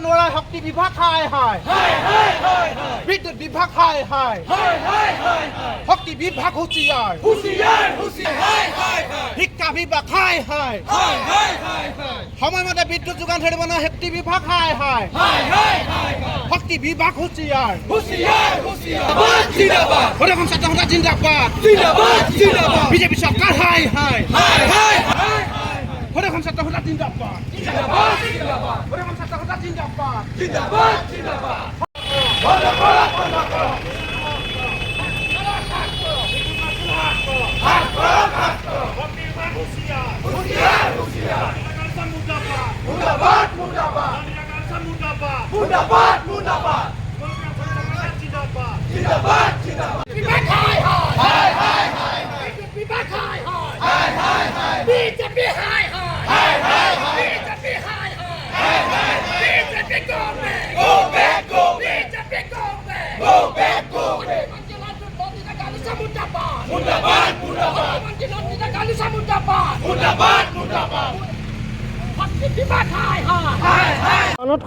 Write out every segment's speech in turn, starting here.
নোৱাৰা শক্তি বিভাগ হায় হায় বিদ্যুৎ বিভাগ হায় হায় শক্তি বিভাগ হুঁচিয়াৰ শিক্ষা বিভাগ হায় হায় সময়মতে বিদ্যুৎ যোগান ধৰিব নোৱাৰা শক্তি বিভাগ হায় হায় শক্তি বিভাগ হুঁচিয়াৰ প্ৰদৰ্শন ছাত্ৰ সন্থা জিন্দাবাদ বিজেপি চৰকাৰ হায় হায় প্ৰদৰ্শন ছাত্ৰ সন্থা জিন্দাবাদ প্ৰদৰ্শন ছাত্ৰ সন্থা জিন্দাবাদ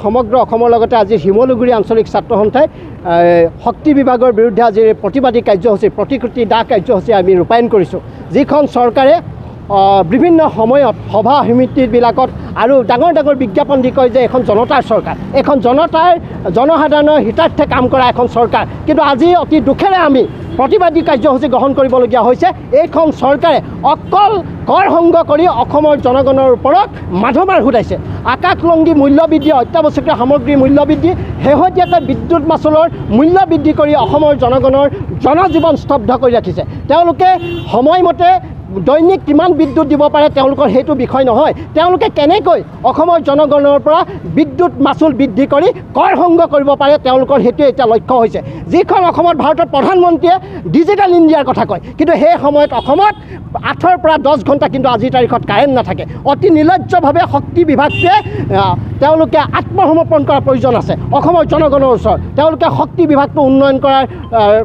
সমগ্ৰ অসমৰ লগতে আজি শিমলুগুৰি আঞ্চলিক ছাত্ৰ সন্থাই শক্তি বিভাগৰ বিৰুদ্ধে আজি প্ৰতিবাদী কাৰ্যসূচী প্ৰতিকৃতি দাহ কাৰ্যসূচী আমি ৰূপায়ণ কৰিছোঁ। যিখন চৰকাৰে বিভিন্ন সময়ত সভা সমিতিবিলাকত আৰু ডাঙৰ ডাঙৰ বিজ্ঞাপন দি কয় যে এখন জনতাৰ চৰকাৰ, এখন জনসাধাৰণৰ হিতাৰ্থে কাম কৰা এখন চৰকাৰ, কিন্তু আজি অতি দুখেৰে আমি প্ৰতিবাদী কাৰ্যসূচী গ্ৰহণ কৰিবলগীয়া হৈছে। এইখন চৰকাৰে অকল কৰ সংগ্ৰহ কৰি অসমৰ জনগণৰ ওপৰত মাধমাৰ ঘূৰাইছে। আকাশলংঘী মূল্যবৃদ্ধি, অত্যাৱশ্যকীয় সামগ্ৰীৰ মূল্যবৃদ্ধি, শেহতীয়াকৈ বিদ্যুৎ মাচুলৰ মূল্য বৃদ্ধি কৰি অসমৰ জনগণৰ জনজীৱন স্তব্ধ কৰি ৰাখিছে। তেওঁলোকে সময়মতে দৈনিক কিমান বিদ্যুৎ দিব পাৰে তেওঁলোকৰ সেইটো বিষয় নহয়, তেওঁলোকে কেনেকৈ অসমৰ জনগণৰ পৰা বিদ্যুৎ মাচুল বৃদ্ধি কৰি কৰ সংগ্ৰহ কৰিব পাৰে তেওঁলোকৰ সেইটোৱে এতিয়া লক্ষ্য হৈছে। যিখন অসমত ভাৰতৰ প্ৰধানমন্ত্ৰীয়ে ডিজিটেল ইণ্ডিয়াৰ কথা কয়, কিন্তু সেই সময়ত অসমত 8ৰ পৰা 10 ঘণ্টা কিন্তু আজিৰ তাৰিখত কাৰেণ্ট নাথাকে। অতি নিৰ্লজ্জভাৱে শক্তি বিভাগটোৱে তেওঁলোকে আত্মসমৰ্পণ কৰাৰ প্ৰয়োজন আছে অসমৰ জনগণৰ ওচৰত। তেওঁলোকে শক্তি বিভাগটো উন্নয়ন কৰাৰ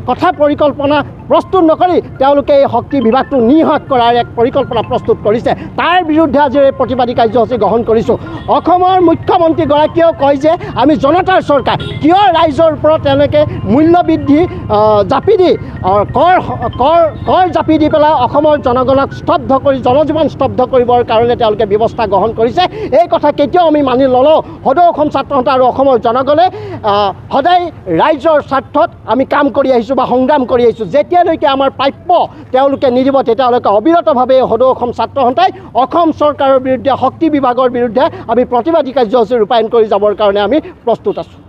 কথা পৰিকল্পনা প্ৰস্তুত নকৰি তেওঁলোকে এই শক্তি বিভাগটো নিঃশেষ কৰাৰ এক পৰিকল্পনা প্ৰস্তুত কৰিছে। তাৰ বিৰুদ্ধে আজি এই প্ৰতিবাদী কাৰ্যসূচী গ্ৰহণ কৰিছোঁ। অসমৰ মুখ্যমন্ত্ৰীগৰাকীয়েও কয় যে আমি জনতাৰ চৰকাৰ, কিয় ৰাইজৰ ওপৰত তেওঁলোকে মূল্য বৃদ্ধি জাপি দি কৰ জাপি দি পেলাই অসমৰ জনগণক স্তব্ধ কৰি জনজীৱন স্তব্ধ কৰিবৰ কাৰণে তেওঁলোকে ব্যৱস্থা গ্ৰহণ কৰিছে। এই কথা কেতিয়াও আমি মানি নলওঁ। সদৌ অসম ছাত্ৰ সন্থা আৰু অসমৰ জনগণে সদায় ৰাইজৰ স্বাৰ্থত আমি কাম কৰি আহিছোঁ বা সংগ্ৰাম কৰি আহিছোঁ। যেতিয়ালৈকে আমাৰ প্ৰাপ্য তেওঁলোকে নিদিব তেতিয়ালৈকে অবিৰতভাৱে সদৌ অসম ছাত্ৰ সন্থাই অসম চৰকাৰৰ বিৰুদ্ধে, শক্তি বিভাগৰ বিৰুদ্ধে আমি প্ৰতিবাদী কাৰ্যসূচী ৰূপায়ণ কৰি যাবৰ কাৰণে আমি প্ৰস্তুত আছোঁ।